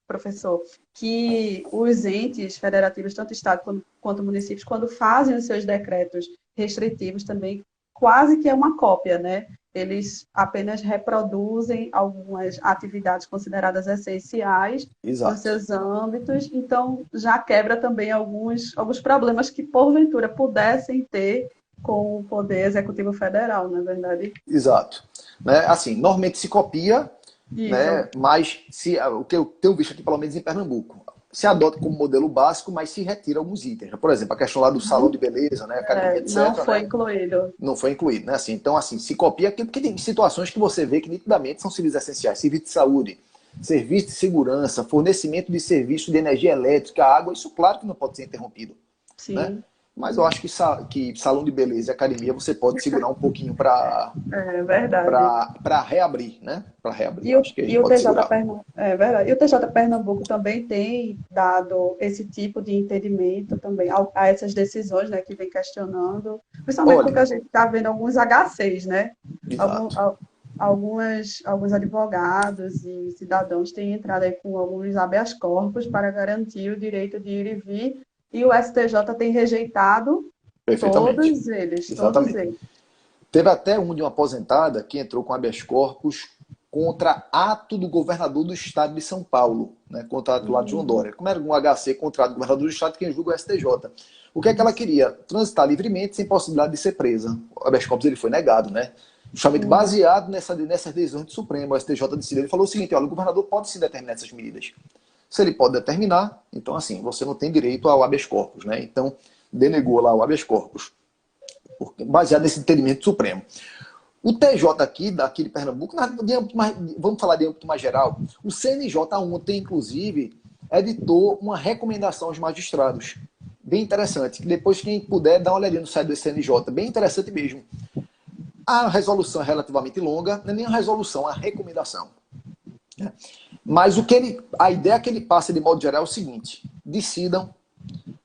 professor, que os entes federativos, tanto Estado quanto municípios, quando fazem os seus decretos restritivos também, quase que é uma cópia, né? Eles apenas reproduzem algumas atividades consideradas essenciais nos Exato. seus âmbitos, então já quebra também alguns problemas que, porventura, pudessem ter com o Poder Executivo Federal, não é verdade? Exato. Né? Assim, normalmente se copia, Isso. né? Mas o que eu tenho visto aqui, pelo menos em Pernambuco, se adota como modelo básico, mas se retira alguns itens. Por exemplo, a questão lá do salão de beleza, né? Academia, Não etc., foi né? incluído. Não foi incluído, né? Assim, então, assim, se copia aqui, porque tem situações que você vê que nitidamente são serviços essenciais. Serviço de saúde, serviço de segurança, fornecimento de serviço de energia elétrica, água, isso claro que não pode ser interrompido, né? Sim, Mas eu acho que salão de beleza e academia você pode segurar um pouquinho para é verdade. reabrir, né? Para reabrir, E eu o, acho que a e gente o pode TJ segurar. Pernambuco, é verdade. E o TJ Pernambuco também tem dado esse tipo de entendimento também a essas decisões, né, que vem questionando, principalmente Olha, porque a gente está vendo alguns HCs, né? Algum, exato. al- alguns advogados e cidadãos têm entrado aí com alguns habeas corpus para garantir o direito de ir e vir, e o STJ tem rejeitado Perfeitamente. todos eles, todos Exatamente. eles. Teve até um de uma aposentada que entrou com habeas corpus contra ato do governador do estado de São Paulo, né, contra ato lá de João Dória. Como era um HC contra ato do governador do estado, quem julga é o STJ. O que é que ela Isso. queria? Transitar livremente, sem possibilidade de ser presa. O habeas corpus ele foi negado, né? Justamente Uhum. baseado nessas decisões do Supremo, o STJ decidiu. Ele falou o seguinte: olha, o governador pode se determinar essas medidas. Se ele pode determinar, então assim, você não tem direito ao habeas corpus, né? Então, denegou lá o habeas corpus, baseado nesse entendimento do Supremo. O TJ daqui de Pernambuco, vamos falar de âmbito mais geral, o CNJ ontem, inclusive, editou uma recomendação aos magistrados. Bem interessante. Depois, quem puder, dá uma olhadinha no site do CNJ. Bem interessante mesmo. A resolução é relativamente longa, não é nem a resolução, é a recomendação. Mas a ideia que ele passa de modo geral é o seguinte: decidam,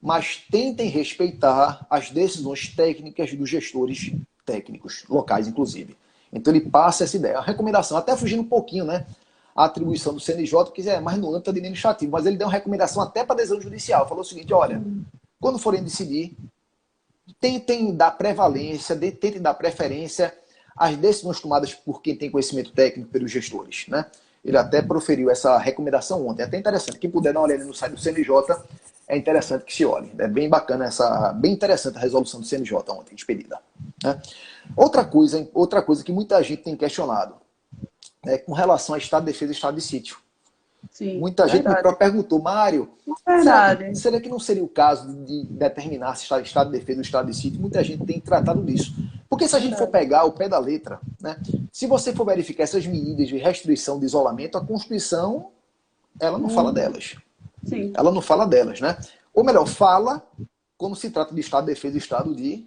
mas tentem respeitar as decisões técnicas dos gestores técnicos, locais inclusive. Então ele passa essa ideia. A recomendação, até fugindo um pouquinho, né? A atribuição do CNJ, que é mais no âmbito administrativo, mas ele deu uma recomendação até para a decisão judicial. Falou o seguinte: olha, quando forem decidir, tentem dar prevalência, tentem dar preferência às decisões tomadas por quem tem conhecimento técnico, pelos gestores, né? Ele até proferiu essa recomendação ontem. É até interessante. Quem puder dar uma olhada no site do CNJ, é interessante que se olhe. É bem bacana bem interessante a resolução do CNJ ontem, expedida. Né? Outra coisa que muita gente tem questionado é com relação a estado de defesa e estado de sítio. Sim, Muita gente me verdade. perguntou: Mário, Verdade. será que não seria o caso de determinar se está estado de defesa ou estado de sítio? Muita gente tem tratado disso. Porque se a gente for Verdade. pegar o pé da letra, né, se você for verificar essas medidas de restrição, de isolamento, a Constituição, ela não fala Uhum. delas. Sim. Ela não fala delas, né? Ou melhor, fala quando se trata de estado de defesa e estado de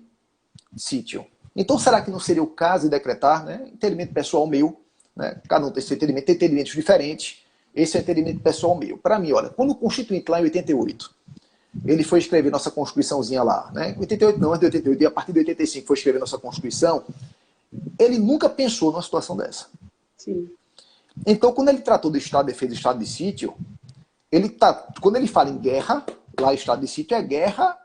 sítio. Então, será que não seria o caso de decretar, né? Entendimento pessoal meu, né? Cada um tem seu entendimento, tem entendimentos diferentes. Esse é o entendimento pessoal meu. Para mim, olha, quando o Constituinte, lá em 88, ele foi escrever nossa Constituiçãozinha lá, né? 88 não, antes de 88, e a partir de 85 foi escrever nossa Constituição, ele nunca pensou numa situação dessa. Sim. Então, quando ele tratou do estado de defesa e estado de sítio, quando ele fala em guerra, lá estado de sítio é guerra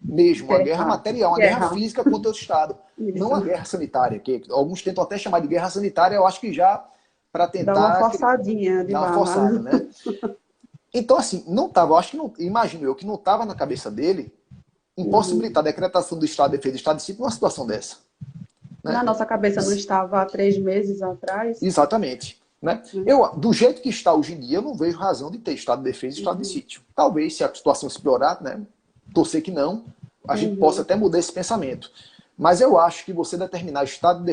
mesmo, uma guerra Guerra. material, uma guerra Guerra. física contra o Estado. Não Isso. a guerra sanitária, que alguns tentam até chamar de guerra sanitária, eu acho que já para Dá uma tentar forçadinha de dar uma barra. forçada, né? Então, assim, não estava, eu acho que não, imagino eu que não estava na cabeça dele Uhum. impossibilitar a decretação do estado de defesa e do estado de sítio numa situação dessa, Na né? nossa cabeça não estava há 3 meses atrás. Exatamente. Né? Né? Do jeito que está hoje em dia, eu não vejo razão de ter estado de defesa e estado de Uhum. sítio. Talvez, se a situação se piorar, né? Torcer que não, a gente possa Uhum. até mudar esse pensamento. Mas eu acho que você determinar estado de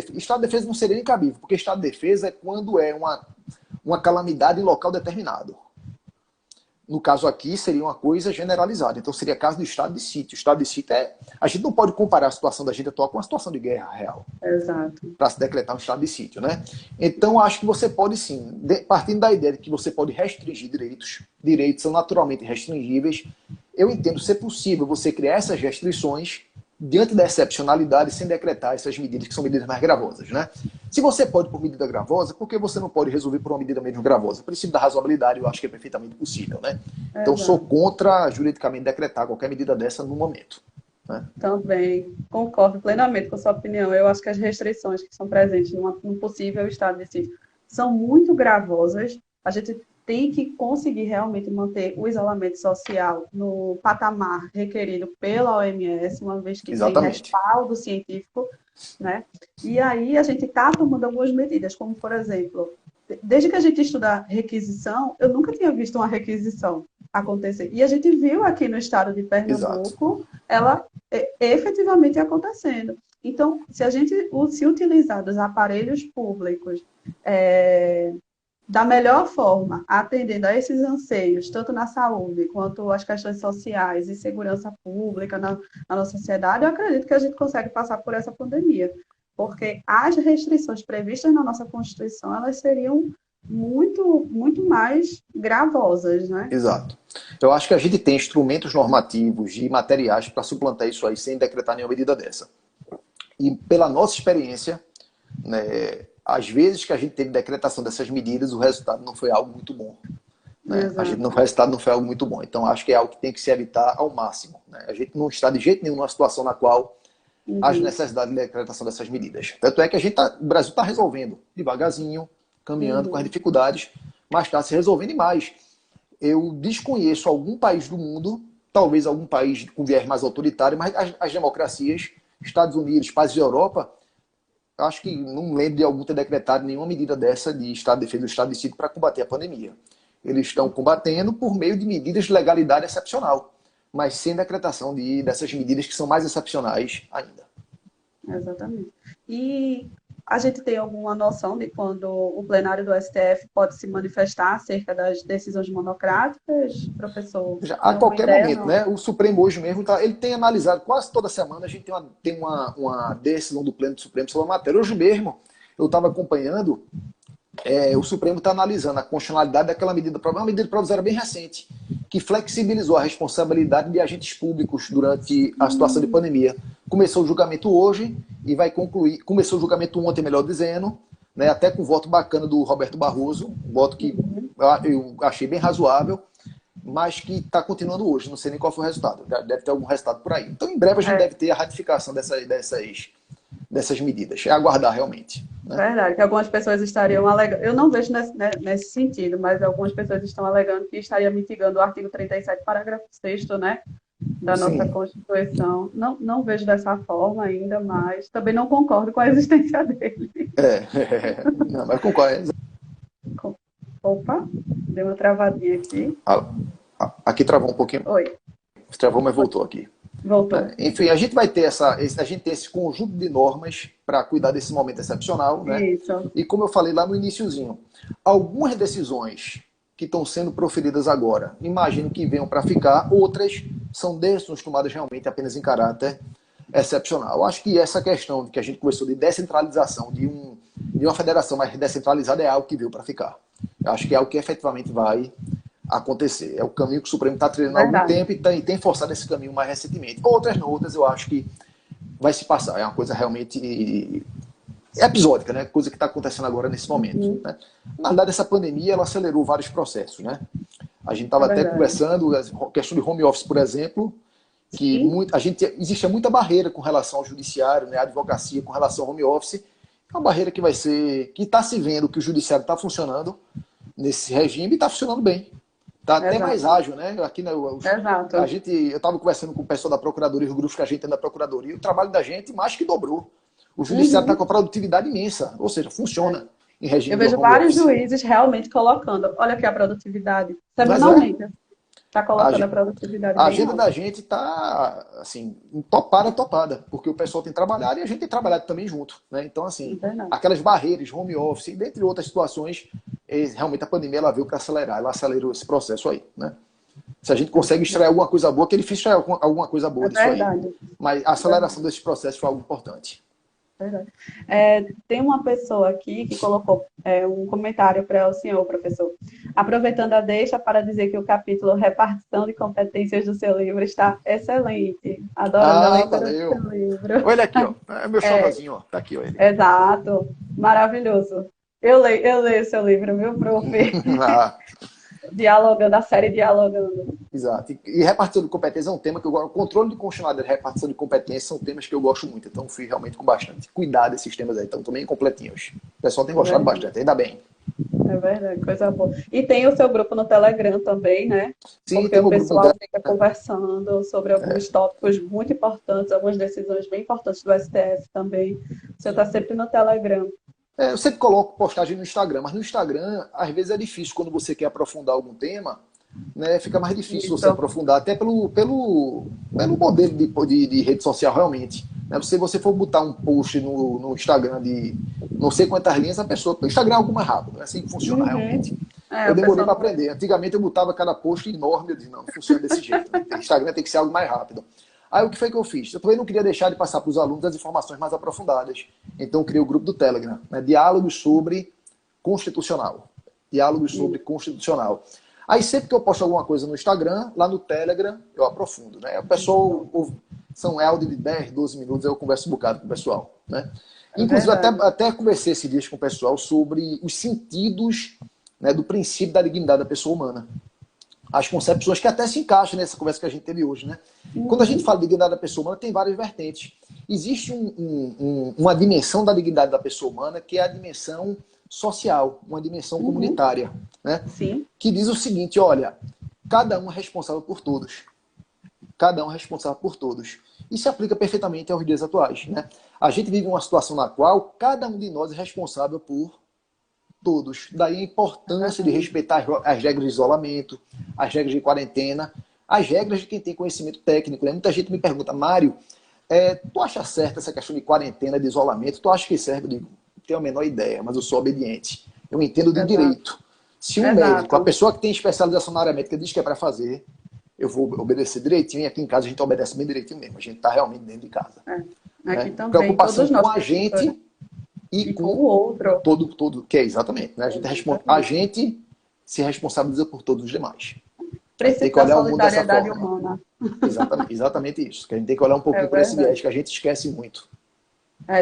defesa não seria nem cabível, porque estado de defesa é quando é uma calamidade em local determinado. No caso aqui, seria uma coisa generalizada. Então, seria caso do estado de sítio. O estado de sítio é... A gente não pode comparar a situação da gente atual com a situação de guerra real. Exato. Para se decretar um estado de sítio, né? Então, acho que você pode sim, partindo da ideia de que você pode restringir direitos são naturalmente restringíveis, eu entendo ser possível você criar essas restrições diante da excepcionalidade sem decretar essas medidas que são medidas mais gravosas, né? Se você pode por medida gravosa, por que você não pode resolver por uma medida menos gravosa? O princípio da razoabilidade eu acho que é perfeitamente possível, né? Então, sou contra juridicamente decretar qualquer medida dessa no momento. Né? Também concordo plenamente com a sua opinião. Eu acho que as restrições que são presentes num possível estado de sítio são muito gravosas. A gente tem que conseguir realmente manter o isolamento social no patamar requerido pela OMS, uma vez que tem respaldo científico, né? E aí a gente está tomando algumas medidas, como, por exemplo, desde que a gente estuda requisição, eu nunca tinha visto uma requisição acontecer. E a gente viu aqui no estado de Pernambuco, ela efetivamente acontecendo. Então, se utilizar dos aparelhos públicos da melhor forma, atendendo a esses anseios, tanto na saúde quanto as questões sociais e segurança pública na nossa sociedade, eu acredito que a gente consegue passar por essa pandemia. Porque as restrições previstas na nossa Constituição, elas seriam muito, muito mais gravosas, né? Exato. Eu acho que a gente tem instrumentos normativos e materiais para suplantar isso aí sem decretar nenhuma medida dessa. E pela nossa experiência, né, às vezes que a gente teve decretação dessas medidas, o resultado não foi algo muito bom. Né? O resultado não foi algo muito bom. Então, acho que é algo que tem que se evitar ao máximo. Né? A gente não está de jeito nenhum numa situação na qual haja necessidade de decretação dessas medidas. Tanto é que o Brasil está resolvendo devagarzinho, caminhando com as dificuldades, mas está se resolvendo mais. Eu desconheço algum país do mundo, talvez algum país com viés mais autoritário, mas as democracias, Estados Unidos, países da Europa, acho que não lembro de algum ter decretado nenhuma medida dessa de estado de defesa do estado de sítio para combater a pandemia. Eles estão combatendo por meio de medidas de legalidade excepcional, mas sem decretação dessas medidas que são mais excepcionais ainda. Exatamente. E a gente tem alguma noção de quando o plenário do STF pode se manifestar acerca das decisões monocráticas, professor? A qualquer momento, né? O Supremo hoje mesmo, ele tem analisado quase toda semana, a gente tem uma decisão do Pleno do Supremo sobre a matéria. Hoje mesmo, eu estava acompanhando, o Supremo está analisando a constitucionalidade daquela medida provisória bem recente, que flexibilizou a responsabilidade de agentes públicos durante a situação de pandemia. Começou o julgamento hoje e vai concluir. Começou o julgamento ontem, melhor dizendo, né, até com o voto bacana do Roberto Barroso, um voto que eu achei bem razoável, mas que está continuando hoje. Não sei nem qual foi o resultado. Deve ter algum resultado por aí. Então, em breve, a gente deve ter a ratificação dessas medidas. É aguardar realmente. Né? Verdade, que algumas pessoas estariam alegando. Eu não vejo nesse sentido, mas algumas pessoas estão alegando que estaria mitigando o artigo 37, parágrafo 6º, né? Da nossa Constituição. Não vejo dessa forma ainda, mas também não concordo com a existência dele. Não, mas concordo. Opa, deu uma travadinha aqui. Aqui travou um pouquinho. Oi. Travou, mas voltou aqui. Voltou. Enfim, a gente vai ter esse conjunto de normas para cuidar desse momento excepcional, né? Isso. E como eu falei lá no iniciozinho, algumas decisões que estão sendo proferidas agora, imagino que venham para ficar, outras são decisões tomadas realmente apenas em caráter excepcional. Eu acho que essa questão que a gente conversou de descentralização, de uma federação mais descentralizada, é algo que veio para ficar. Eu acho que é algo que efetivamente vai acontecer. É o caminho que o Supremo está treinando há algum tempo e tem forçado esse caminho mais recentemente. Outras eu acho que vai se passar. É uma coisa realmente episódica, né? Coisa que está acontecendo agora nesse momento. Né? Na verdade, essa pandemia ela acelerou vários processos. Né? A gente estava até conversando, a questão de home office, por exemplo, que existe muita barreira com relação ao judiciário, né? A advocacia com relação ao home office. É uma barreira que está se vendo que o judiciário está funcionando nesse regime e está funcionando bem. Está até mais ágil, né? Aqui eu estava conversando com o pessoal da Procuradoria, os grupos que a gente tem da Procuradoria, o trabalho da gente mais que dobrou. O judiciário está com a produtividade imensa, ou seja, funciona em regime de home office. Eu vejo vários juízes realmente colocando, olha aqui a produtividade, semanalmente. Está colocando a produtividade. A agenda da gente está, assim, topada, porque o pessoal tem trabalhado e a gente tem trabalhado também junto, né? Então, assim, aquelas barreiras, home office, dentre outras situações, realmente a pandemia ela veio para acelerar, ela acelerou esse processo aí, né? Se a gente consegue extrair alguma coisa boa, que é difícil extrair alguma coisa boa É disso aí. verdade. Mas a aceleração desse processo foi algo importante. Verdade. Tem uma pessoa aqui que colocou um comentário para o senhor, professor. Aproveitando a deixa para dizer que o capítulo Repartição de Competências do seu livro está excelente. Adorando a Ah, leitura do valeu. seu livro. Olha aqui, ó. É meu É, xodozinho, ó. Tá aqui, ó, ele. exato. Maravilhoso. Eu leio seu livro, viu, prof? Ah, Dialogando, a série Dialogando. exato. E repartição de competência é um tema que eu gosto. Controle de constitucionalidade e repartição de competência são temas que eu gosto muito. Então, fui realmente com bastante cuidado desses temas aí. Então, também completinhos. O pessoal tem É gostado verdade, bastante, ainda bem. é verdade, coisa boa. E tem o seu grupo no Telegram também, né? Sim, Porque tem o meu grupo no pessoal Telegram. fica conversando sobre alguns tópicos muito importantes, algumas decisões bem importantes do STF também. Você está sempre no Telegram. Eu sempre coloco postagem no Instagram, mas no Instagram, às vezes é difícil quando você quer aprofundar algum tema, né? Fica mais difícil você Isso. aprofundar, até pelo modelo de rede social, realmente. Né? Se você for botar um post no Instagram de não sei quantas linhas, a pessoa. O Instagram é algo mais rápido, é assim que funciona realmente. Uhum. Eu O demorei pessoal para não vai. aprender. Antigamente eu botava cada post enorme, eu disse, não funciona desse jeito. Né? O Instagram tem que ser algo mais rápido. Aí o que foi que eu fiz? Eu também não queria deixar de passar para os alunos as informações mais aprofundadas. Então eu criei o grupo do Telegram, né? Diálogos sobre constitucional. Diálogos sobre constitucional. Aí sempre que eu posto alguma coisa no Instagram, lá no Telegram, eu aprofundo. Né? O pessoal, são áudio de 10, 12 minutos, eu converso um bocado com o pessoal. Né? É Inclusive, verdade. até conversei esses dias com o pessoal sobre os sentidos, né, do princípio da dignidade da pessoa humana. As concepções que até se encaixam nessa conversa que a gente teve hoje. Né? Quando a gente Uhum. fala de dignidade da pessoa humana, tem várias vertentes. Existe uma dimensão da dignidade da pessoa humana que é a dimensão social, uma dimensão Uhum. comunitária, né? Sim. Que diz o seguinte, olha, cada um é responsável por todos. Cada um é responsável por todos. E se aplica perfeitamente aos dias atuais. Né? A gente vive uma situação na qual cada um de nós é responsável por todos. Daí a É importância de verdade. respeitar as regras de isolamento, as regras de quarentena, as regras de quem tem conhecimento técnico. Né? Muita gente me pergunta, Mário, tu acha certa essa questão de quarentena, de isolamento? Tu acha que serve? Eu digo, não tenho a menor ideia, mas eu sou obediente. Eu entendo de Exato. direito. Se um médico, a Exato. pessoa que tem especialização na área médica diz que é para fazer, eu vou obedecer direitinho, e aqui em casa a gente obedece bem direitinho mesmo. A gente está realmente dentro de casa. É. Aqui Né? também, Preocupação todos com nós, a professora. gente e E com com o outro. todo que é exatamente. Né? A Exatamente. gente se responsabiliza por todos os demais. A gente tem Princípio que da olhar o mundo dessa solidariedade forma. humana. Exatamente, exatamente isso. Que a gente tem que olhar um É pouquinho por esse viés, verdade. que a gente esquece muito.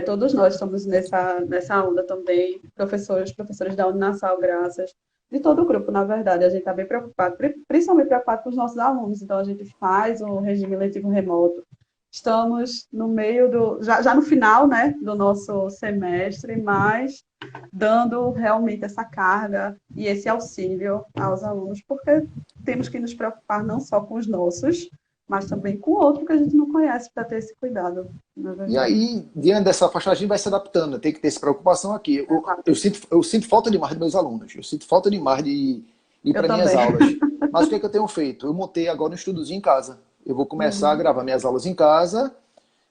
Todos nós estamos nessa onda também, professores da Uninasal, graças, de todo o grupo, na verdade. A gente está bem preocupado, principalmente preocupado com os nossos alunos. Então, a gente faz o regime letivo remoto. Estamos no meio já no final, né, do nosso semestre, mas dando realmente essa carga e esse auxílio aos alunos, porque temos que nos preocupar não só com os nossos, mas também com o outro que a gente não conhece para ter esse cuidado, na E verdade. aí, diante dessa faixa, a gente vai se adaptando. Tem que ter essa preocupação aqui. Exato. Eu sinto falta demais dos meus alunos. Eu sinto falta demais de ir Eu para minhas também. aulas. Mas o que é que eu tenho feito? Eu montei agora um estudozinho em casa. Eu vou começar a Uhum. gravar minhas aulas em casa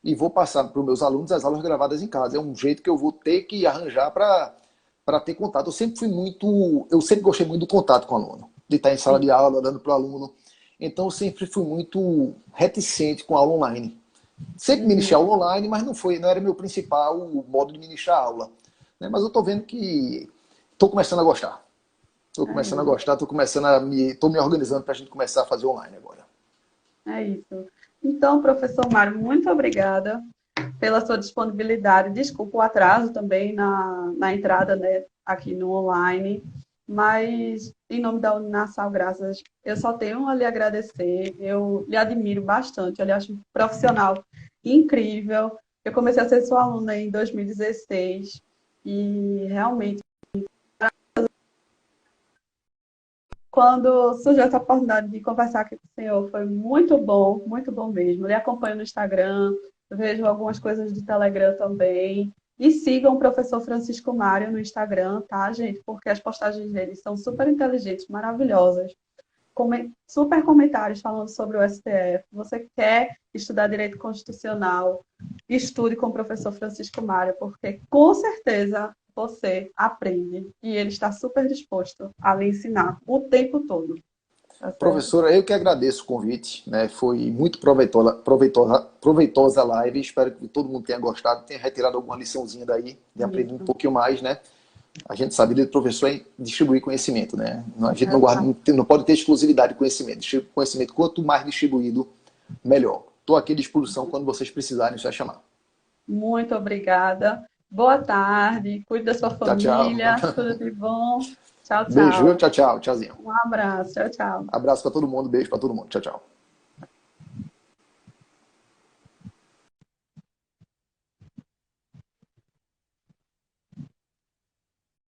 e vou passar para os meus alunos as aulas gravadas em casa. É um jeito que eu vou ter que arranjar para ter contato. Eu sempre gostei muito do contato com o aluno, de estar em sala de Sim. aula, olhando para o aluno. Então, eu sempre fui muito reticente com a aula online. Sempre ministrei Uhum. aula online, mas não era meu principal modo de ministrar aula. Né? Mas eu estou vendo que estou começando a gostar. Estou É começando a isso. gostar, estou me organizando para a gente começar a fazer online agora. É isso. Então, professor Mário, muito obrigada pela sua disponibilidade. Desculpa o atraso também na entrada, né, aqui no online, mas em nome da Uninasal, graças, eu só tenho a lhe agradecer. Eu lhe admiro bastante, eu lhe acho um profissional incrível. Eu comecei a ser sua aluna em 2016 e realmente, quando surgiu essa oportunidade de conversar aqui com o senhor, foi muito bom mesmo. Eu lhe acompanho no Instagram, vejo algumas coisas do Telegram também. E sigam o professor Francisco Mário no Instagram, tá, gente? Porque as postagens dele são super inteligentes, maravilhosas. Super comentários falando sobre o STF. Você quer estudar direito constitucional, estude com o professor Francisco Mário, porque com certeza você aprende e ele está super disposto a lhe ensinar o tempo todo. Tá certo? Professora, eu que agradeço o convite, né? Foi muito proveitosa a live. Espero que todo mundo tenha gostado, tenha retirado alguma liçãozinha daí, de aprender um Isso. pouquinho mais, né? A gente sabe que o professor é distribuir conhecimento, né? A gente não, guarda, Exato. não pode ter exclusividade de conhecimento. Conhecimento, quanto mais distribuído, melhor. Estou aqui à disposição quando vocês precisarem, só chamar. Muito obrigada. Boa tarde. Cuide da sua Tchau, tchau. família. Tudo de bom. Tchau, Beijo, viu? tchau. Tchau, tchau. Tchauzinho. Um abraço. Tchau, tchau. Abraço para todo mundo, beijo para todo mundo. Tchau, tchau.